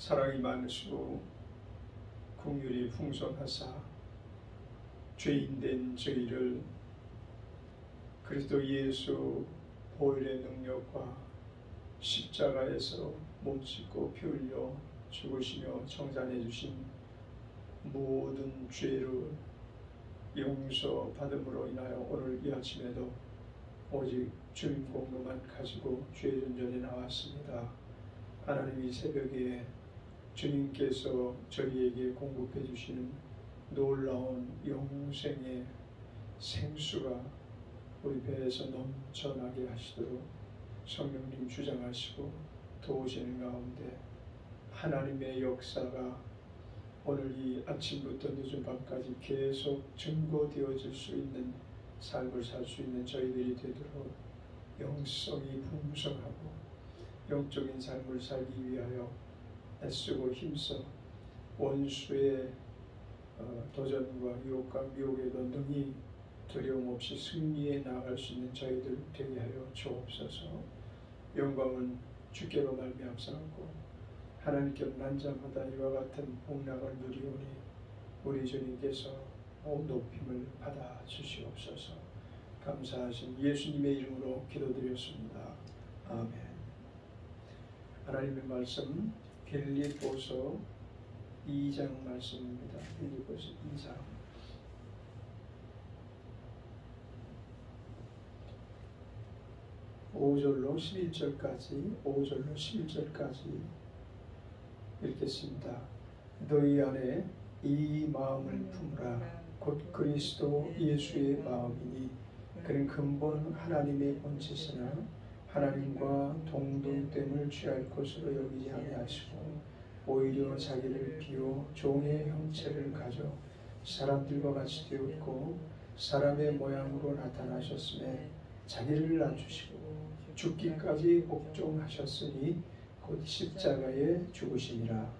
사랑이 많으시고 긍휼이 풍성하사 죄인된 저희를 그리스도 예수 보혈의 능력과 십자가에서 몸짓고 피 흘려 죽으시며 청산해 주신 모든 죄를 용서받음으로 인하여 오늘 이 아침에도 오직 주님 공로만 가지고 주의 전전에 나왔습니다. 하나님, 이 새벽에 주님께서 저희에게 공급해 주시는 놀라운 영생의 생수가 우리 배에서 넘쳐나게 하시도록 성령님 주장하시고 도우시는 가운데 하나님의 역사가 오늘 이 아침부터 늦은 밤까지 계속 증거되어질 수 있는 삶을 살 수 있는 저희들이 되도록 영성이 풍성하고 영적인 삶을 살기 위하여 애쓰고 힘써 원수의 도전과 유혹과 미혹에도 능히 두려움 없이 승리해 나아갈 수 있는 저희들 되게 하여 주옵소서. 영광은 주께로 말미암사옵고 하나님께 난장하다 이와 같은 복락을 누리오니 우리 주님께서 높임을 받아 주시옵소서. 감사하신 예수님의 이름으로 기도드렸습니다. 아멘. 하나님의 말씀 빌립보서 2장 말씀입니다. 빌립보서 2장 5절로 11절까지 읽겠습니다. 너희 안에 이 마음을 품으라. 곧 그리스도 예수의 마음이니 그는 근본 하나님의 본체시나 하나님과 동등됨을 취할 것으로 여기지 아니하시고 오히려 자기를 비워 종의 형체를 가져 사람들과 같이 되었고 사람의 모양으로 나타나셨음에 자기를 낮추시고 죽기까지 복종하셨으니 곧 십자가에 죽으시니라.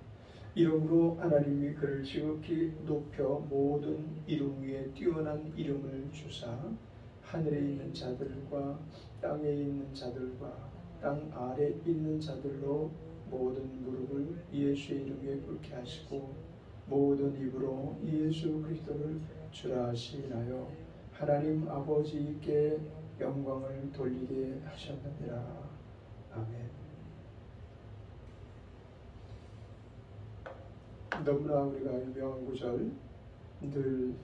이러므로 하나님이 그를 지극히 높여 모든 이름 위에 뛰어난 이름을 주사 하늘에 있는 자들과 땅에 있는 자들과 땅 아래 있는 자들로 모든 무릎을 예수의 이름에 꿇게 하시고 모든 입으로 예수 그리스도를 주라 하시나요 하나님 아버지께 영광을 돌리게 하셨느니라. 아멘. 너무나 우리가 유명한 구절, 늘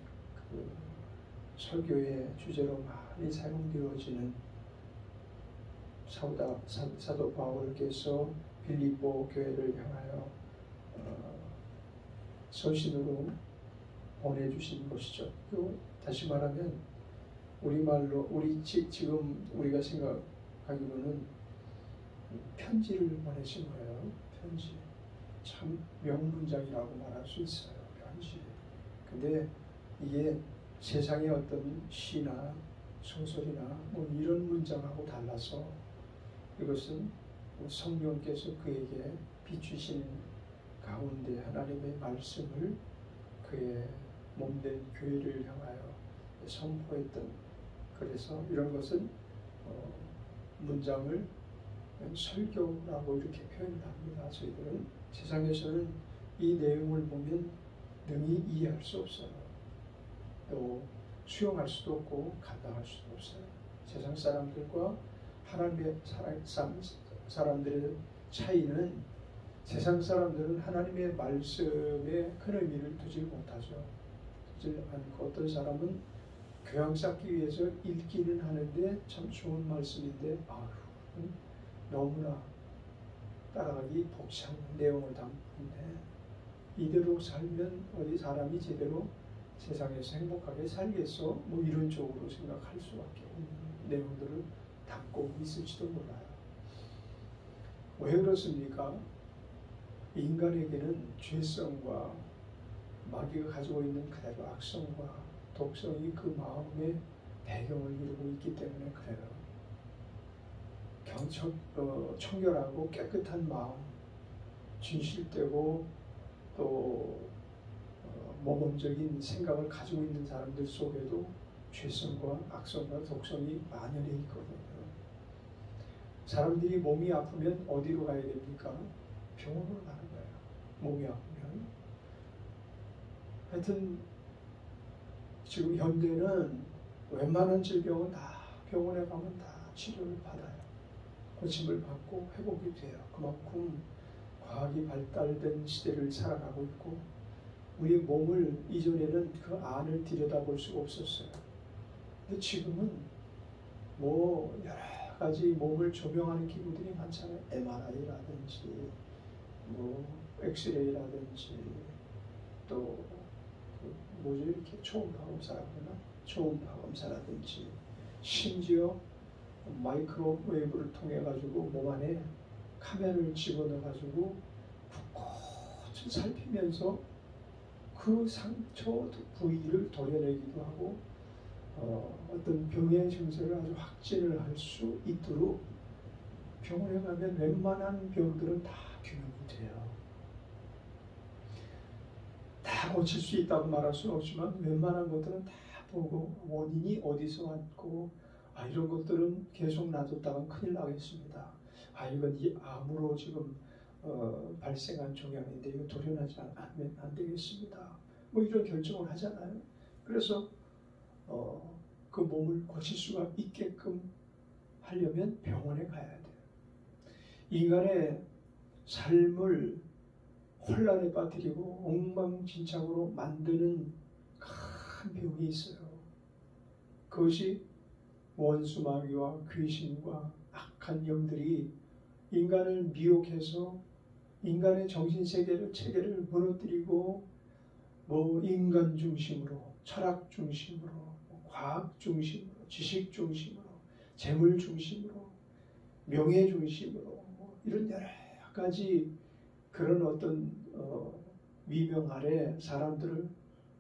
설교의 주제로 많이 사용되어지는 사도 바울께서 빌립보 교회를 향하여 서신으로 보내주신 것이죠. 다시 말하면 우리말로 지금 우리가 생각하기로는 편지를 보내신 거예요. 편지. 참 명문장이라고 말할 수 있어요. 편지. 근데 이게 세상의 어떤 시나 소설이나 뭐 이런 문장하고 달라서 이것은 성령께서 그에게 비추신 가운데 하나님의 말씀을 그의 몸된 교회를 향하여 선포했던, 그래서 이런 것은 문장을 설교라고 이렇게 표현을 합니다. 저희들은 세상에서는 이 내용을 보면 능히 이해할 수 없어요. 또 수용할 수도 없고 감당할 수도 없어요. 세상 사람들과 하나님의 사람들의 차이는, 세상 사람들은 하나님의 말씀에 큰 의미를 두지 못하죠. 두지 않고 어떤 사람은 교양 쌓기 위해서 읽기는 하는데 참 좋은 말씀인데 너무나 따라가기 벅찬 내용을 담는데 이대로 살면 어디 사람이 제대로 세상에서 행복하게 살겠어? 뭐 이런 쪽으로 생각할 수밖에 없는 내용들을 담고 있을지도 몰라요. 왜 그렇습니까? 인간에게는 죄성과 마귀가 가지고 있는 그대로 악성과 독성이 그 마음의 배경을 이루고 있기 때문에 그래요. 청결하고 깨끗한 마음, 진실되고 또 모범적인 생각을 가지고 있는 사람들 속에도 죄성과 악성과 독성이 만연해 있거든요. 사람들이 몸이 아프면 어디로 가야 됩니까? 병원으로 가는 거예요. 몸이 아프면. 하여튼 지금 현대는 웬만한 질병은 다 병원에 가면 다 치료를 받아요. 고침을 받고 회복이 돼요. 그만큼 과학이 발달된 시대를 살아가고 있고 우리 몸을 이전에는 그 안을 들여다볼 수가 없었어요. 근데 지금은 뭐 여러 가지 몸을 조명하는 기구들이 많잖아요. MRI라든지 뭐 엑스레이라든지 또 그 뭐죠 이렇게 초음파 검사라거나 초음파 검사라든지 심지어 마이크로웨이브를 통해 가지고 몸 안에 카메라를 집어넣어 가지고 곳곳을 살피면서 그 상처 부위를 도려내기도 하고 어떤 병의 증세를 아주 확진을 할 수 있도록 병원에 가면 웬만한 병들은 다 규명이 돼요. 다 고칠 수 있다고 말할 수는 없지만 웬만한 것들은 다 보고 원인이 어디서 왔고 이런 것들은 계속 놔뒀다간 큰일 나겠습니다. 이건 이 암으로 지금 발생한 종양인데 이거 도려내지 않으면 안 되겠습니다. 뭐 이런 결정을 하잖아요. 그래서 그 몸을 고칠 수가 있게끔 하려면 병원에 가야 돼요. 인간의 삶을 혼란에 빠뜨리고 엉망진창으로 만드는 큰 병이 있어요. 그것이 원수마귀와 귀신과 악한 영들이 인간을 미혹해서 인간의 정신세계를 체계를 무너뜨리고 뭐 인간 중심으로 철학 중심으로 과학 중심으로 지식 중심으로 재물 중심으로 명예 중심으로 이런 여러 가지 그런 어떤 위명 아래 사람들을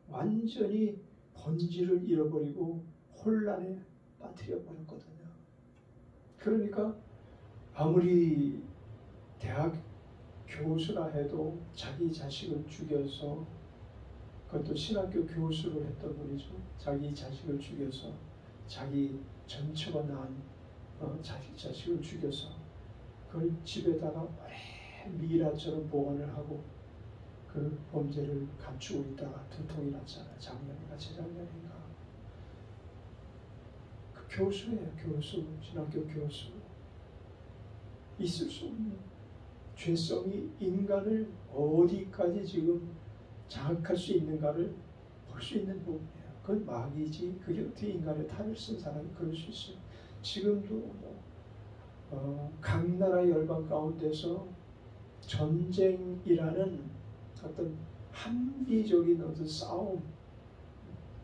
완전히 본질을 잃어버리고 혼란에 빠뜨려 버렸거든요. 그러니까 아무리 대학 교수라 해도 자기 자식을 죽여서 그것도 신학교 교수를 했던 분이죠. 자기 자식을 죽여서 자기 전처가 낳은 자식을 죽여서 그걸 집에다가 오래 미라처럼 보관을 하고 그 범죄를 감추고 있다가 두통이 났잖아요. 작년인가 재작년인가. 그 교수예요. 교수. 신학교 교수. 있을 수 없는 죄성이 인간을 어디까지 지금 장악할 수 있는가를 볼 수 있는 부분이에요. 그건 마귀지. 그게 어떻게 인간의 탈을 쓴 사람이 그럴 수 있어요. 지금도 각 나라 열방 가운데서 전쟁이라는 어떤 합리적인 어떤 싸움,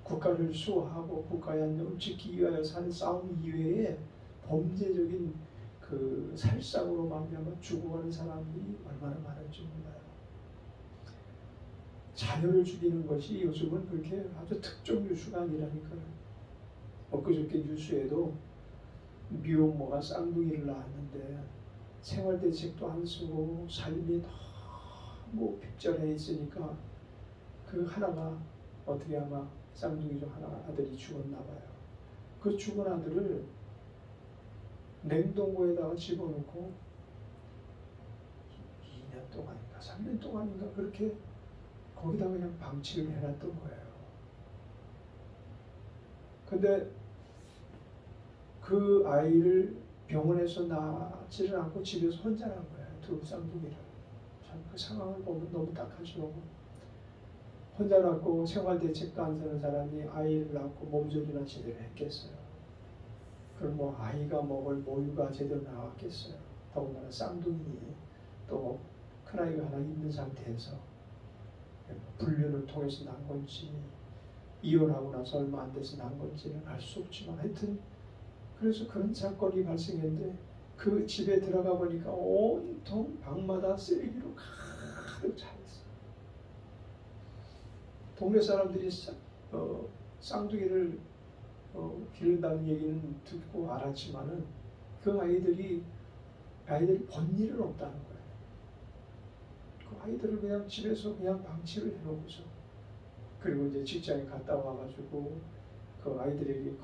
국가를 수호하고 국가의 안녕을 지키기 위하여 사는 싸움 이외에 범죄적인 그 살상으로 말미암아 죽어가는 사람들이 얼마나 많은지 몰라요. 자녀를 죽이는 것이 요즘은 그렇게 아주 특정 뉴스가 아니라니까요. 엊그저께 뉴스에도 미혼모가 쌍둥이를 낳았는데 생활대책도 안 쓰고 삶이 너무 핍절해 있으니까 그 하나가 어떻게 아마 쌍둥이 중 하나 아들이 죽었나 봐요. 그 죽은 아들을 냉동고에다가 집어넣고 2년 동안인가 3년 동안인가 그렇게 거기다 그냥 방치를 해놨던 거예요. 근데 그 아이를 병원에서 낳지를 않고 집에서 혼자 낳은 거예요. 두 쌍둥이를. 참 그 상황을 보면 너무 딱하죠. 혼자 낳고 생활대책도 안 쓰는 사람이 아이를 낳고 몸조리나 제대로 했겠어요. 그럼 뭐 아이가 먹을 모유가 제대로 나왔겠어요. 더군다나 쌍둥이 또 큰아이가 하나 있는 상태에서 불륜을 통해서 난 건지 이혼하고 나서 얼마 안 돼서 난 건지는 알 수 없지만 하여튼 그래서 그런 사건이 발생했는데 그 집에 들어가 보니까 온통 방마다 쓰레기로 가득 차 있어. 동네 사람들이 쌍둥이를 기른다는 얘기는 듣고 알았지만은 그 아이들이 본 일은 없다는 거예요. 그 아이들을 그냥 집에서 그냥 방치를 해놓고서 그리고 이제 직장에 갔다 와가지고 그 아이들에게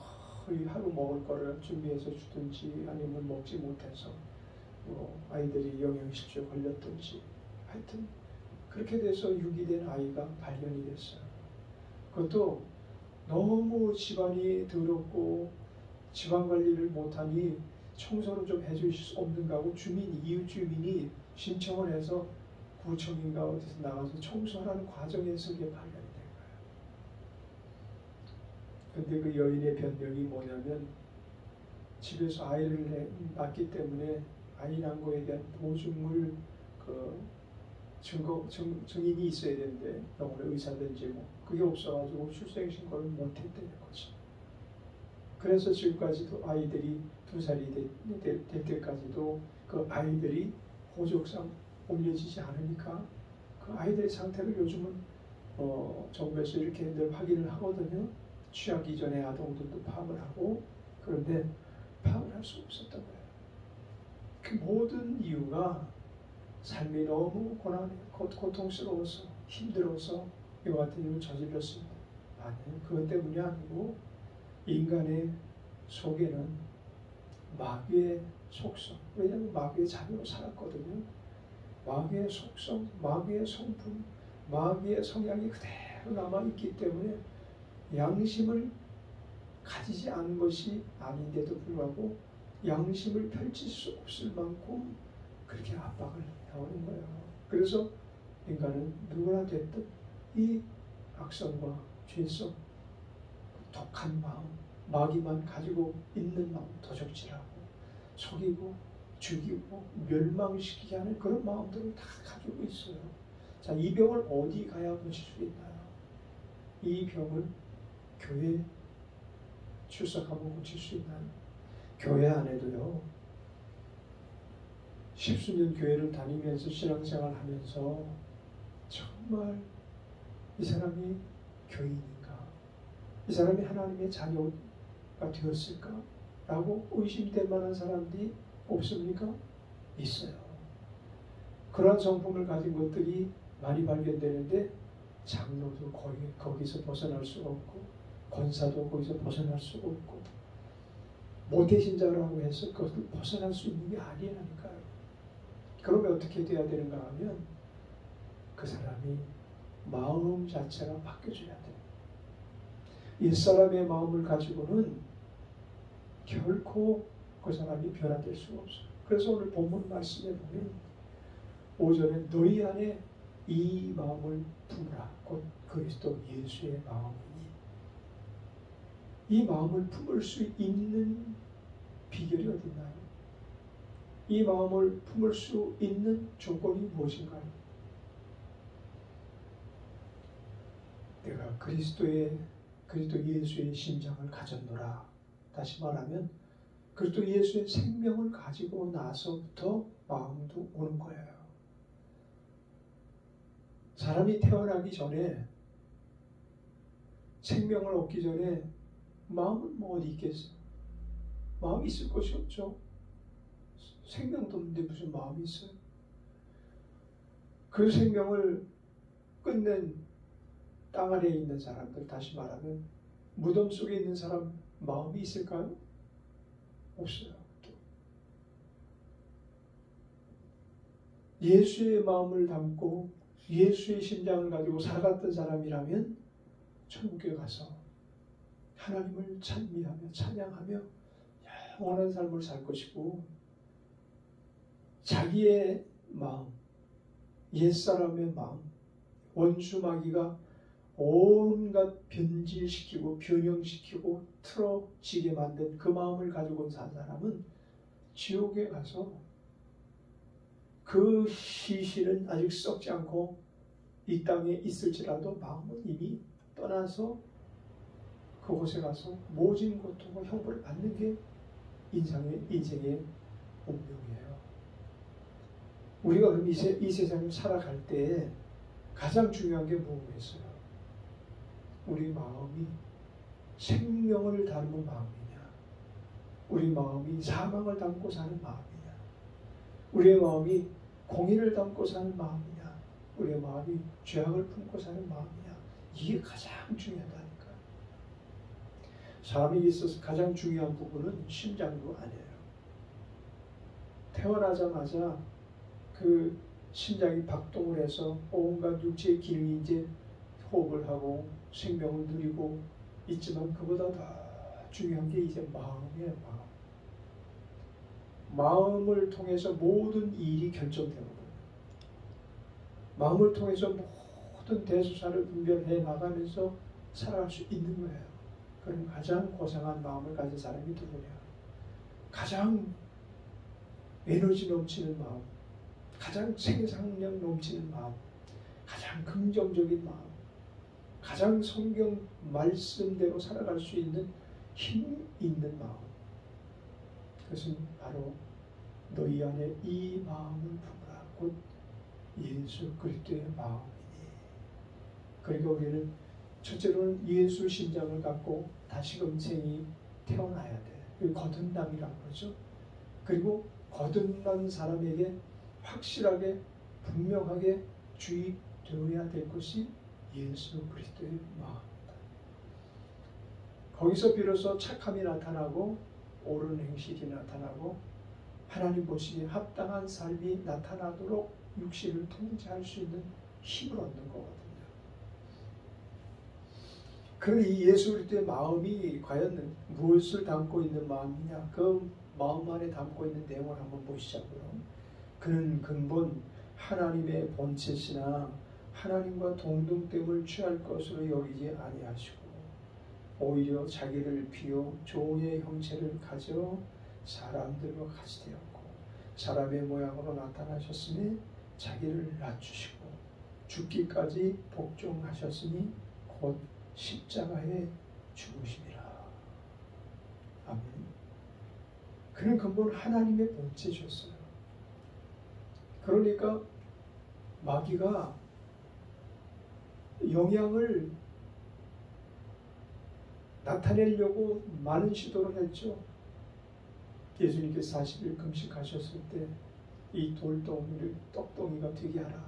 거의 하루 먹을 거를 준비해서 주든지 아니면 먹지 못해서 아이들이 영양실조에 걸렸든지 하여튼 그렇게 돼서 유기된 아이가 발견이 됐어요. 그것도 너무 집안이 더럽고 집안 관리를 못하니 청소를 좀 해주실 수 없는가 하고 이웃 주민이 신청을 해서 구청인가 어디서 나가서 청소하는 과정에서 그게 발견이 된 거예요. 근데 그 여인의 변명이 뭐냐면 집에서 아이를 낳기 때문에 아이 낳은 거에 대한 보증을 증인이 있어야 되는데 병원의 의사든지 뭐 그게 없어가지고 출생신고를 못했다는 거죠. 그래서 지금까지도 아이들이 2살이 될 때까지도 그 아이들이 호적상 옮겨지지 않으니까 그 아이들의 상태를 요즘은 정부에서 이렇게 늘 확인을 하거든요. 취약 이전의 아동들도 파악을 하고. 그런데 파악을 할 수 없었던 거예요. 그 모든 이유가 삶이 너무 고통스러워서 힘들어서 이와 같은 일을 저질렀습니다. 아니요, 그것 때문이 아니고 인간의 속에는 마귀의 속성, 왜냐하면 마귀의 자녀로 살았거든요. 마귀의 속성, 마귀의 성품, 마귀의 성향이 그대로 남아있기 때문에 양심을 가지지 않은 것이 아닌데도 불구하고 양심을 펼칠 수 없을 만큼 그렇게 압박을 해오는 거예요. 그래서 인간은 누구나 됐든 이 악성과 죄성, 독한 마음, 마귀만 가지고 있는 마음, 도적질하고 속이고 죽이고 멸망시키게 하는 그런 마음들을 다 가지고 있어요. 자, 이 병을 어디 가야 고칠 수 있나요? 이 병을 교회에 출석하면 고칠 수 있나요? 교회 안에도요. 십수년 교회를 다니면서 신앙생활 하면서 정말 이 사람이 교인인가? 이 사람이 하나님의 자녀가 되었을까? 라고 의심될 만한 사람들이 없습니까? 있어요. 그러한 성품을 가진 것들이 많이 발견되는데 장로도 거기서 벗어날 수가 없고 권사도 거기서 벗어날 수가 없고 모태신자라고 해서 그것을 벗어날 수 있는 게 아니라니까요. 그러면 어떻게 돼야 되는가 하면 그 사람이 마음 자체가 바뀌어줘야 돼요. 옛사람의 마음을 가지고는 결코 그 사람이 변화될 수가 없어요. 그래서 오늘 본문 말씀에 보면 5절에 너희 안에 이 마음을 품으라. 곧 그리스도 예수의 마음이니. 이 마음을 품을 수 있는 비결이 어딨나요? 이 마음을 품을 수 있는 조건이 무엇인가요? 내가 그리스도 예수의 심장을 가졌노라. 다시 말하면 그리스도 예수의 생명을 가지고 나서부터 마음도 오는 거예요. 사람이 태어나기 전에 생명을 얻기 전에 마음은 뭐 어디 있겠어요? 마음이 있을 것이 없죠. 생명도 없는데 무슨 마음이 있어요? 그 생명을 끝낸 땅 아래에 있는 사람들, 다시 말하면 무덤 속에 있는 사람 마음이 있을까요? 없어요. 예수의 마음을 담고 예수의 심장을 가지고 살아갔던 사람이라면 천국에 가서 하나님을 찬미하며 찬양하며 영원한 삶을 살 것이고 자기의 마음, 옛사람의 마음, 원수 마귀가 온갖 변질시키고 변형시키고 틀어지게 만든 그 마음을 가지고 산 사람은 지옥에 가서 그 시신은 아직 썩지 않고 이 땅에 있을지라도 마음은 이미 떠나서 그곳에 가서 모진 고통과 형벌을 받는 게 인생의 운명이에요. 우리가 그럼 이 세상을 살아갈 때 가장 중요한 게 무엇이겠어요? 우리 마음이 생명을 담은 마음이냐? 우리 마음이 사망을 담고 사는 마음이냐? 우리의 마음이 공의를 담고 사는 마음이냐? 우리의 마음이 죄악을 품고 사는 마음이냐? 이게 가장 중요하다니까요. 사람에게 있어서 가장 중요한 부분은 심장도 아니에요. 태어나자마자 그 심장이 박동을 해서 온갖 육체의 기능이 이제 호흡을 하고 생명을 누리고 있지만 그보다 더 중요한 게 이제 마음이에요. 마음을 통해서 모든 일이 결정되거든요. 마음을 통해서 모든 대소사를 분별해 나가면서 살아갈 수 있는 거예요. 그럼 가장 고상한 마음을 가진 사람이 누구냐? 가장 에너지 넘치는 마음, 가장 생산력 넘치는 마음, 가장 긍정적인 마음, 가장 성경 말씀대로 살아갈 수 있는 힘 있는 마음. 그것은 바로 너희 안에 이 마음을 품으라. 곧 예수 그리스도의 마음이니. 그러니까 우리는 첫째로는 예수 신장을 갖고 다시금 생이 태어나야 돼. 거듭남이라고 그러죠. 그리고 거듭난 사람에게 확실하게 분명하게 주입되어야 될 것이 예수 그리스도의 마음이다. 거기서 비로소 착함이 나타나고 옳은 행실이 나타나고 하나님 보시기에 합당한 삶이 나타나도록 육신을 통제할 수 있는 힘을 얻는 거거든요. 그럼 이 예수 그리스도의 마음이 과연 무엇을 담고 있는 마음이냐? 그 마음 안에 담고 있는 내용을 한번 보시자고요. 그는 근본 하나님의 본체시나 하나님과 동등됨을 취할 것으로 여기지 아니하시고 오히려 자기를 비워 종의 형체를 가져 사람들과 같이 되었고 사람의 모양으로 나타나셨으니 자기를 낮추시고 죽기까지 복종하셨으니 곧 십자가에 죽으심이라. 아멘. 그는 근본 하나님의 본체셨어요. 그러니까 마귀가 영향을 나타내려고 많은 시도를 했죠. 예수님께서 40일 금식하셨을 때 이 돌덩이를 떡덩이가 되게 하라.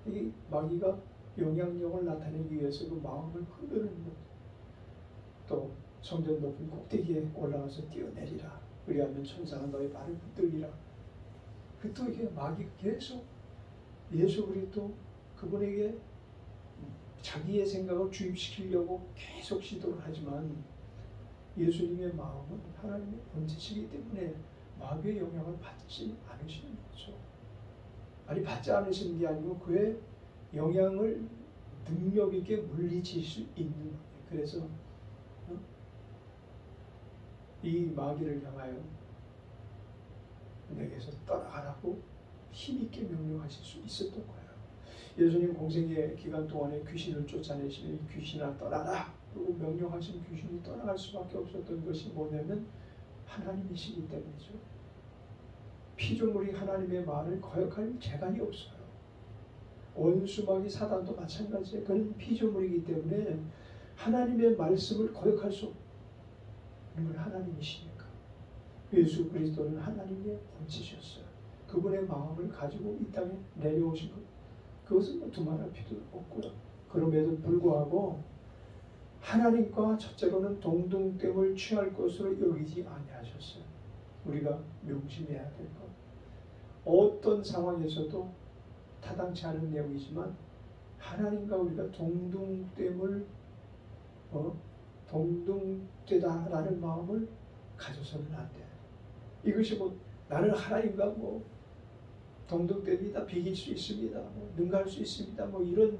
이 마귀가 영향력을 나타내기 위해서 그 마음을 흐르는 것. 또 성전 높은 꼭대기에 올라가서 뛰어내리라. 그리하면 천사가 너의 발을 붙들리라. 또 이게 마귀 계속 예수 그리스도 그분에게 자기의 생각을 주입시키려고 계속 시도를 하지만 예수님의 마음은 하나님의 본체시기 때문에 마귀의 영향을 받지 않으시는 거죠. 아니 받지 않으시는 게 아니고 그의 영향을 능력 있게 물리칠 수 있는 거예요. 그래서 이 마귀를 향하여 내게서 떠나가라고 힘있게 명령하실 수 있었던 거예요. 예수님 공생의 기간 동안에 귀신을 쫓아내시는 귀신아 떠나라 그리고 명령하신 귀신이 떠나갈 수밖에 없었던 것이 뭐냐면 하나님이시기 때문이죠. 피조물이 하나님의 말을 거역할 재간이 없어요. 원수마귀 사단도 마찬가지예요. 그는 피조물이기 때문에 하나님의 말씀을 거역할 수 없는 건 하나님이시니까. 예수 그리스도는 하나님의 본체셨어요. 그분의 마음을 가지고 이 땅에 내려오신 것. 그것은 두말할 필요도 없고요. 그럼에도 불구하고 하나님과 첫째로는 동등됨을 취할 것으로 여기지 아니하셨어요. 우리가 명심해야 될 것. 어떤 상황에서도 타당치 않은 내용이지만 하나님과 우리가 동등됨을 동등되다라는 마음을 가져서는 안 돼. 이것이 뭐 나는 하나님과 뭐 동등됩니다. 비길 수 있습니다. 뭐 능가할 수 있습니다. 뭐 이런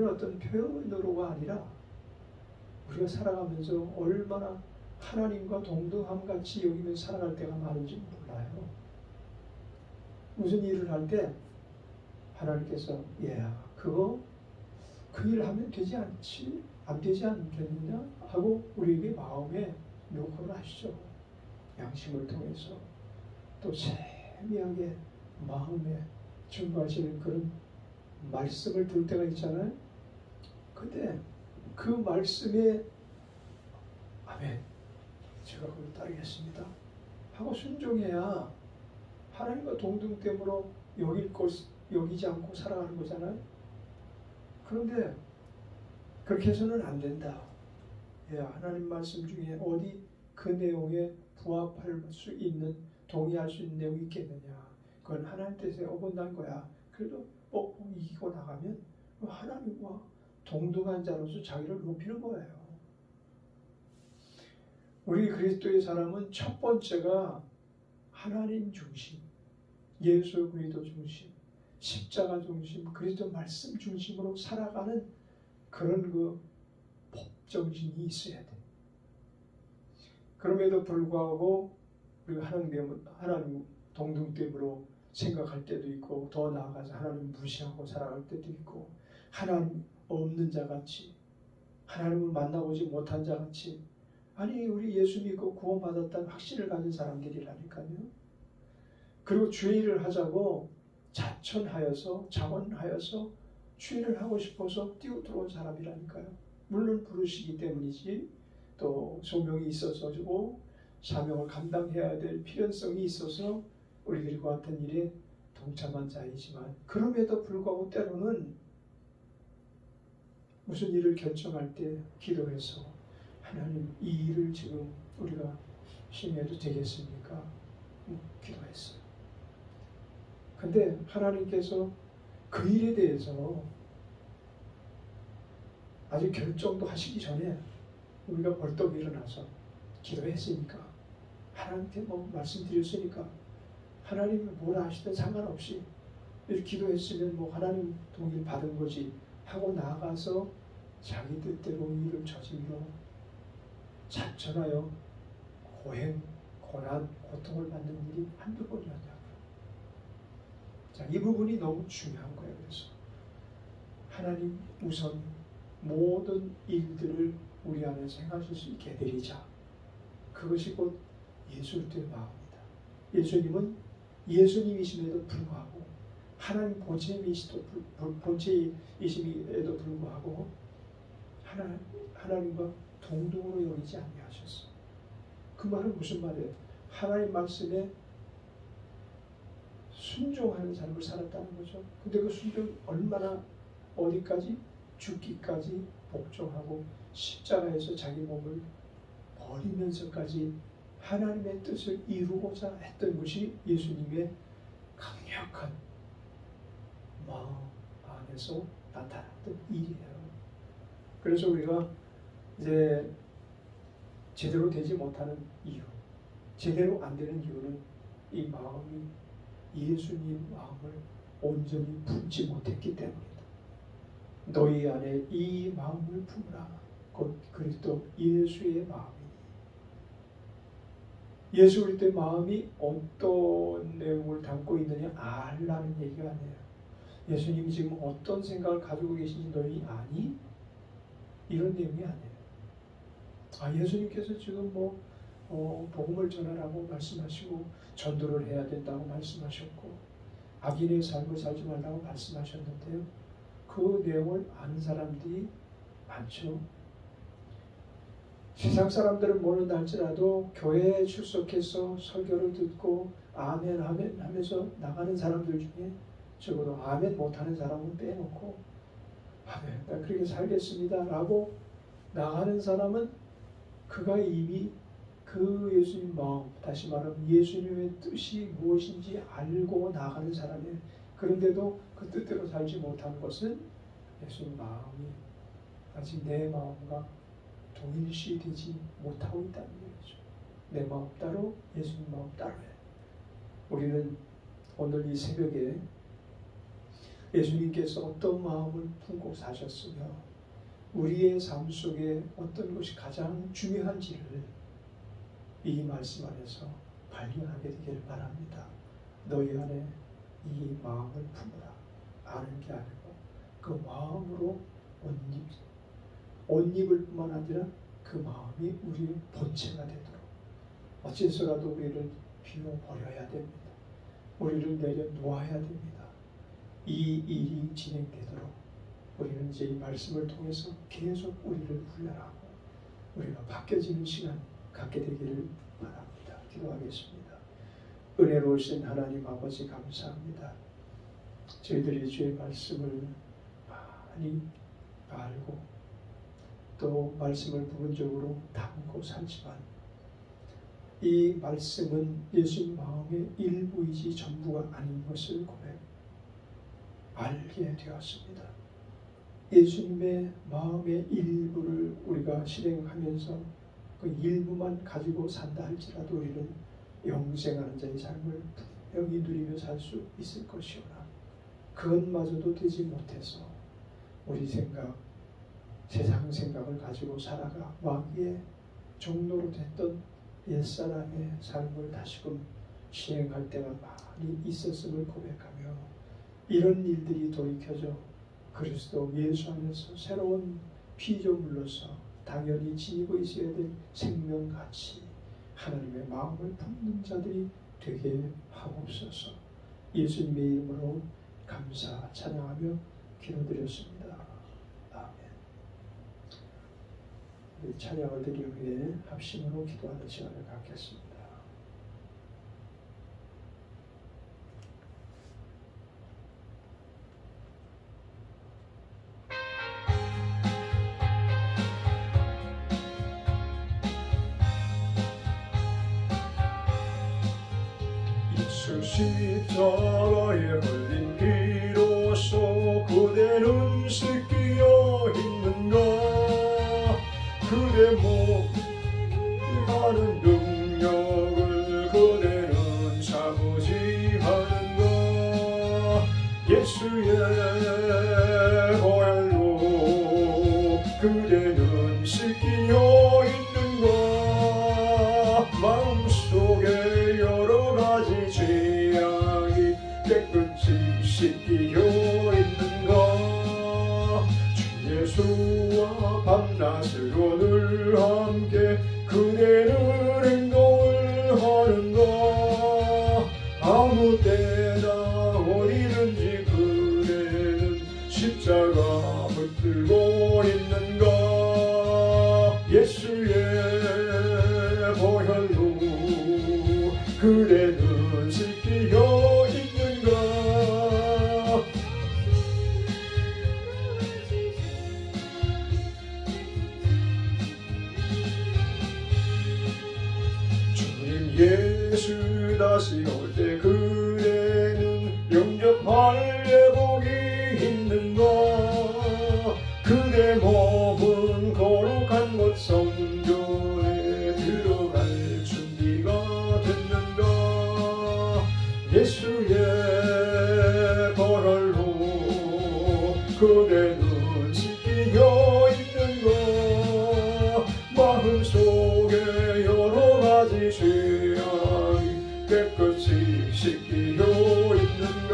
어떤 표현으로가 아니라 우리가 살아가면서 얼마나 하나님과 동등함 같이 여기면서 살아갈 때가 많은지 몰라요. 무슨 일을 할 때 하나님께서 그거 그 일을 하면 되지 않지 안 되지 않겠느냐 하고 우리에게 마음에 요구를 하시죠. 양심을 통해서 또 세미하게 마음에 증거하시는 그런 말씀을 들 때가 있잖아요. 근데 그 말씀에 아멘 제가 그걸 따르겠습니다 하고 순종해야 하나님과 동등됨으로 여기지 않고 살아가는 거잖아요. 그런데 그렇게 해서는 안 된다. 하나님 말씀 중에 어디 그 내용에 부합할 수 있는 동의할 수 있는 내용이 있겠느냐. 그건 하나님 뜻에 어긋난 거야. 그래도 이기고 나가면 하나님과 동등한 자로서 자기를 높이는 거예요. 우리 그리스도의 사람은 첫 번째가 하나님 중심, 예수 그리스도 중심, 십자가 중심, 그리스도 말씀 중심으로 살아가는 그런 그 법정신이 있어야 돼. 그럼에도 불구하고 우리가 하나님 동등됨으로 생각할 때도 있고, 더 나아가서 하나님 무시하고 살아갈 때도 있고, 하나님 없는 자같이, 하나님을 만나보지 못한 자같이, 아니 우리 예수 믿고 구원받았다는 확신을 가진 사람들이라니까요. 그리고 주의를 하자고 자천하여서 자원하여서 주의를 하고 싶어서 뛰어들어온 사람이라니까요. 물론 부르시기 때문이지, 또 소명이 있어서고 사명을 감당해야 될 필연성이 있어서 우리들과 같은 일에 동참한 자이지만, 그럼에도 불구하고 때로는 무슨 일을 결정할 때 기도해서 하나님 이 일을 지금 우리가 힘해도 되겠습니까? 기도했어요. 근데 하나님께서 그 일에 대해서 아직 결정도 하시기 전에 우리가 벌떡 일어나서 기도했으니까, 하나님께 말씀드렸으니까, 하나님이 뭐라 하시든 상관없이 이렇게 기도했으면 하나님 동의를 받은 거지 하고 나가서 자기 뜻대로 일을 저질러 자천하여 고행, 고난, 고통을 받는 일이 한두 번이었냐고요. 자, 이 부분이 너무 중요한 거예요. 그래서 하나님 우선 모든 일들을 우리 안에서 행하실 수 있게 해드리자. 그것이 곧 예수의 마음입니다. 예수님은 예수님이심에도 불구하고, 하나님 본체이심에도 불구하고 하나님과 동등으로 여기지 않게 하셨어. 그 말은 무슨 말이에요? 하나님 말씀에 순종하는 삶을 살았다는 거죠. 근데 그 순종이 얼마나, 어디까지? 죽기까지 복종하고 십자가에서 자기 몸을 버리면서까지 하나님의 뜻을 이루고자 했던 것이 예수님의 강력한 마음 안에서 나타났던 일이에요. 그래서 우리가 이제 제대로 되지 못하는 이유, 제대로 안 되는 이유는 이 마음이 예수님 마음을 온전히 품지 못했기 때문이다. 너희 안에 이 마음을 품으라. 곧 그리스도 예수의 마음이니. 예수 그리스도의 마음이 어떤 내용을 담고 있느냐 알라는 얘기가 아니에요. 예수님이 지금 어떤 생각을 가지고 계신지 너희 아니? 이런 내용이 아니에요. 예수님께서 지금 복음을 전하라고 말씀하시고 전도를 해야 된다고 말씀하셨고 악인의 삶을 살지 말라고 말씀하셨는데요. 그 내용을 아는 사람들이 많죠. 세상 사람들은 모른다 할지라도 교회에 출석해서 설교를 듣고 아멘 아멘 하면서 나가는 사람들 중에 적어도 아멘 못하는 사람은 빼놓고 아멘 나 그렇게 살겠습니다 라고 나가는 사람은 그가 이미 그 예수님 마음, 다시 말하면 예수님의 뜻이 무엇인지 알고 나가는 사람이에요. 그런데도 그 뜻대로 살지 못한 것은 예수님 마음이 아직 내 마음과 동일시되지 못하고 있다는 얘기죠. 내 마음 따로, 예수님 마음 따로예요. 우리는 오늘 이 새벽에 예수님께서 어떤 마음을 품고 사셨으며 우리의 삶 속에 어떤 것이 가장 중요한지를 이 말씀 안에서 발견하게 되기를 바랍니다. 너희 안에 이 마음을 품으라. 아는 게 아니고 그 마음으로 옷 입을 뿐만 아니라 그 마음이 우리의 본체가 되도록 어째서라도 우리를 비워버려야 됩니다. 우리를 내려놓아야 됩니다. 이 일이 진행되도록 우리는 이제 이 말씀을 통해서 계속 우리를 훈련하고 우리가 바뀌어지는 시간 갖게 되기를 바랍니다. 기도하겠습니다. 은혜로우신 하나님 아버지 감사합니다. 저희들이 주의 말씀을 많이 알고 또 말씀을 부분적으로 담고 살지만 이 말씀은 예수님 마음의 일부이지 전부가 아닌 것을 알게 되었습니다. 예수님의 마음의 일부를 우리가 실행하면서 그 일부만 가지고 산다 할지라도 우리는 영생하는 자의 삶을 분명히 누리며 살 수 있을 것이오나 그것마저도 되지 못해서 우리 생각, 세상 생각을 가지고 살아가 마귀의 종로로 됐던 옛사람의 삶을 다시금 시행할 때가 많이 있었음을 고백하며 이런 일들이 돌이켜져 그리스도 예수 안에서 새로운 피조물로서 당연히 지니고 있어야 될 생명같이 하나님의 마음을 품는 자들이 되게 하옵소서. 예수님의 이름으로 감사 찬양하며 기도드렸습니다. 아멘. 우리 찬양을 드리기 위해 합심으로 기도하는 시간을 갖겠습니다. 십자가에 걸린 피로써 그대는 씻기어 있는가. 그대 모든 능력을 그대는 참으지 않은가. 예수의 보혈로 그대는 씻기어 있는가. 마음속에 여러 가지 죄악이 깨끗이 씻기어 있는가. 주 예수와 밤낮으로 늘 함께 그대는 행동을 하는가. 아무 때나 어디든지 그대는 십자가 붙들고 있는가. 예수의 보혈로 그대는 씻기어 있는가. 주님 예수 다시 올 때 그대는 영접할 예복이 있는가. 그대 몸은 거룩한 곳 성전에 들어갈 준비가 됐는가. 예수의 보혈로 그대는 씻기어 있는가. 마음속에 여러 가지 죄악이 깨끗이 씻기어 있는가.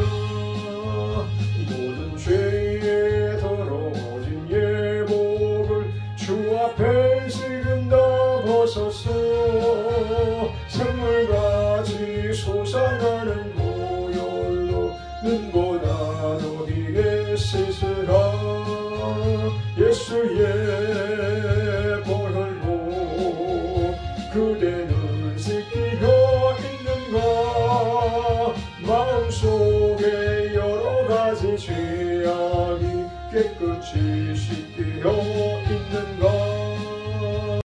모든 죄에 더러워진 예복을 주 앞에 지금 다 벗어서 생물같이 솟아나는 보혈로 눈보다 더 기게 씻으라. 예수의 보혈로 그대는 씻기어 있는가. 마음속